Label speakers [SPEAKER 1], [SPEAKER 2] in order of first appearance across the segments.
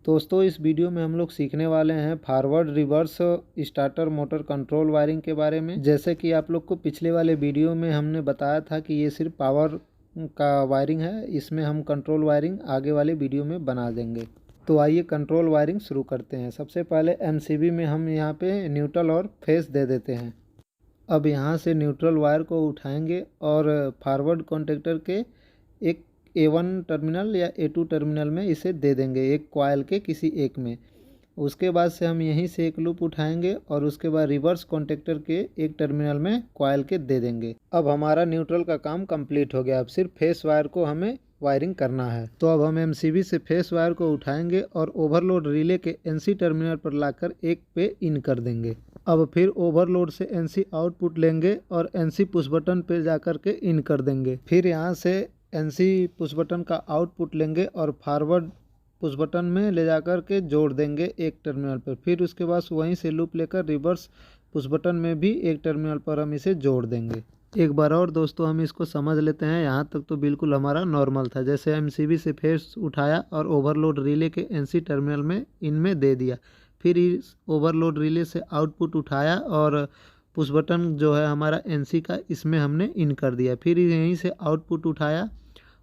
[SPEAKER 1] दोस्तों इस वीडियो में हम लोग सीखने वाले हैं forward reverse starter motor control wiring के बारे में। जैसे कि आप लोग को पिछले वाले वीडियो में हमने बताया था कि ये सिर्फ पावर का वायरिंग है, इसमें हम कंट्रोल वायरिंग आगे वाले वीडियो में बना देंगे। तो आइए कंट्रोल वायरिंग शुरू करते हैं। सबसे पहले एमसीबी में हम यहाँ पे न्यूट्रल और फेस दे देते हैं। अब यहाँ से न्यूट्रल वायर को उठाएंगे और फॉरवर्ड कॉन्टेक्टर के एक A1 टर्मिनल या A2 टर्मिनल में इसे दे देंगे, एक कॉइल के किसी एक में। उसके बाद से हम यहीं से एक लूप उठाएंगे और उसके बाद रिवर्स कॉन्टेक्टर के एक टर्मिनल में कॉइल के दे देंगे। अब हमारा न्यूट्रल का काम कंप्लीट हो गया। अब सिर्फ फेस वायर को हमें वायरिंग करना है। तो अब हम एमसीबी से फेस वायर को उठाएंगे और ओवरलोड रिले के एनसी टर्मिनल पर लाकर एक पे इन कर देंगे। अब फिर ओवरलोड से एनसी आउटपुट लेंगे और एनसी पुश बटन पे जाकर के इन कर देंगे। फिर यहाँ से एनसी पुश बटन का आउटपुट लेंगे और फॉरवर्ड पुश बटन में ले जाकर के जोड़ देंगे एक टर्मिनल पर। फिर उसके बाद वहीं से लूप लेकर रिवर्स पुश बटन में भी एक टर्मिनल पर हम इसे जोड़ देंगे। एक बार और दोस्तों हम इसको समझ लेते हैं। यहाँ तक तो बिल्कुल हमारा नॉर्मल था। जैसे एमसीबी से फेस उठाया और ओवरलोड रिले के एनसी टर्मिनल में इनमें दे दिया। फिर इस ओवरलोड रिले से आउटपुट उठाया और पुश बटन जो है हमारा एनसी का, इसमें हमने इन कर दिया। फिर यहीं से आउटपुट उठाया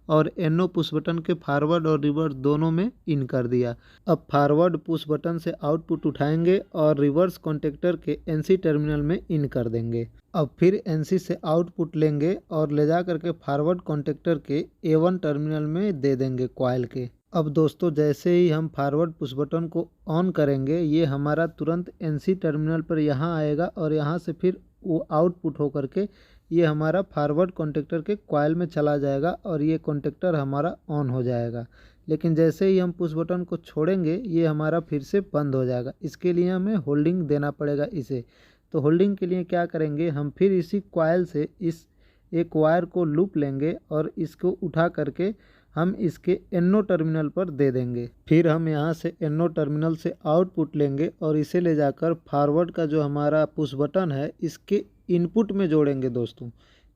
[SPEAKER 1] और एनओ पुश बटन के फॉरवर्ड और रिवर्स दोनों में इन कर दिया। अब फॉरवर्ड पुश बटन से आउटपुट उठाएंगे और रिवर्स कॉन्टेक्टर के एनसी टर्मिनल में इन कर देंगे। अब फिर एनसी से आउटपुट लेंगे और ले जा करके फॉरवर्ड कॉन्टेक्टर के A1 टर्मिनल में दे देंगे कॉइल के। अब दोस्तों जैसे ही हम फॉरवर्ड पुश बटन को ऑन करेंगे, ये हमारा तुरंत एनसी टर्मिनल पर यहाँ आएगा और यहाँ से फिर वो आउटपुट होकर के ये हमारा फॉरवर्ड कॉन्टेक्टर के कॉइल में चला जाएगा और ये कॉन्टेक्टर हमारा ऑन हो जाएगा। लेकिन जैसे ही हम पुश बटन को छोड़ेंगे ये हमारा फिर से बंद हो जाएगा। इसके लिए हमें होल्डिंग देना पड़ेगा इसे। तो होल्डिंग के लिए क्या करेंगे, हम फिर इसी कॉइल से इस एक वायर को लूप लेंगे और इसको उठा करके हम इसके NO टर्मिनल पर दे देंगे। फिर हम यहाँ से NO टर्मिनल से आउटपुट लेंगे और इसे ले जाकर फॉरवर्ड का जो हमारा पुश बटन है इसके इनपुट में जोड़ेंगे दोस्तों,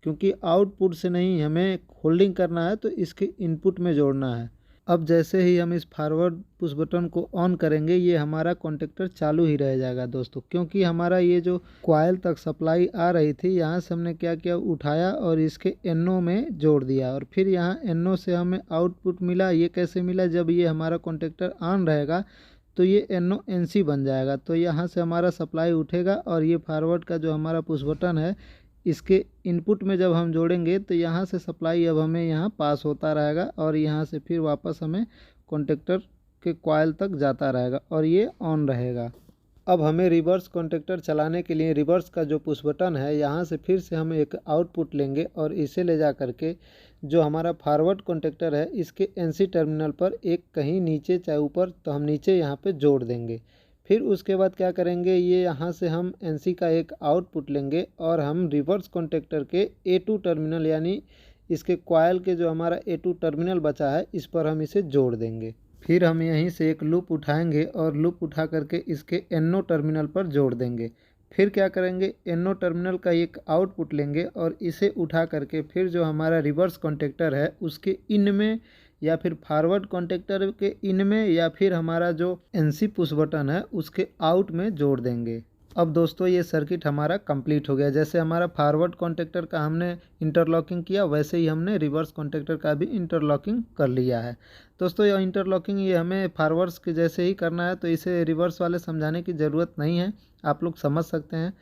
[SPEAKER 1] क्योंकि आउटपुट से नहीं हमें होल्डिंग करना है तो इसके इनपुट में जोड़ना है। अब जैसे ही हम इस फॉरवर्ड पुश बटन को ऑन करेंगे ये हमारा कॉन्टेक्टर चालू ही रह जाएगा दोस्तों, क्योंकि हमारा ये जो कॉइल तक सप्लाई आ रही थी यहाँ से हमने क्या किया, उठाया और इसके NO में जोड़ दिया और फिर यहाँ NO से हमें आउटपुट मिला। ये कैसे मिला, जब ये हमारा कॉन्टेक्टर ऑन रहेगा तो ये NO NC बन जाएगा। तो यहाँ से हमारा सप्लाई उठेगा और ये फॉरवर्ड का जो हमारा पुश बटन है इसके इनपुट में जब हम जोड़ेंगे तो यहाँ से सप्लाई अब हमें यहाँ पास होता रहेगा और यहाँ से फिर वापस हमें कॉन्टेक्टर के कॉइल तक जाता रहेगा और ये ऑन रहेगा। अब हमें रिवर्स कॉन्टेक्टर चलाने के लिए रिवर्स का जो पुश बटन है यहाँ से फिर से हम एक आउटपुट लेंगे और इसे ले जा करके जो हमारा फॉरवर्ड कॉन्टेक्टर है इसके NC टर्मिनल पर एक कहीं नीचे चाहे ऊपर, तो हम नीचे यहाँ पे जोड़ देंगे। फिर उसके बाद क्या करेंगे, ये यहाँ से हम NC का एक आउटपुट लेंगे और हम रिवर्स कॉन्टेक्टर के A2 टर्मिनल यानी इसके कॉइल के जो हमारा A2 टर्मिनल बचा है इस पर हम इसे जोड़ देंगे। फिर हम यहीं से एक लूप उठाएंगे और लूप उठा करके इसके NO टर्मिनल पर जोड़ देंगे। फिर क्या करेंगे, NO टर्मिनल का एक आउटपुट लेंगे और इसे उठा करके फिर जो हमारा रिवर्स कॉन्टेक्टर है उसके इन में या फिर फॉरवर्ड कॉन्टेक्टर के इन में या फिर हमारा जो NC पुश बटन है उसके आउट में जोड़ देंगे। अब दोस्तों ये सर्किट हमारा कंप्लीट हो गया। जैसे हमारा फॉरवर्ड कॉन्टेक्टर का हमने इंटरलॉकिंग किया वैसे ही हमने रिवर्स कॉन्टेक्टर का भी इंटरलॉकिंग कर लिया है। दोस्तों ये इंटरलॉकिंग ये हमें फॉरवर्ड्स के जैसे ही करना है, तो इसे रिवर्स वाले समझाने की ज़रूरत नहीं है, आप लोग समझ सकते हैं।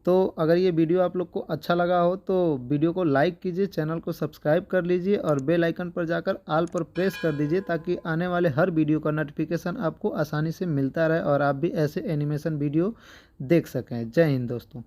[SPEAKER 1] तो अगर ये वीडियो आप लोग को अच्छा लगा हो तो वीडियो को लाइक कीजिए, चैनल को सब्सक्राइब कर लीजिए और बेल आइकन पर जाकर ऑल पर प्रेस कर दीजिए ताकि आने वाले हर वीडियो का नोटिफिकेशन आपको आसानी से मिलता रहे और आप भी ऐसे एनिमेशन वीडियो देख सकें। जय हिंद दोस्तों।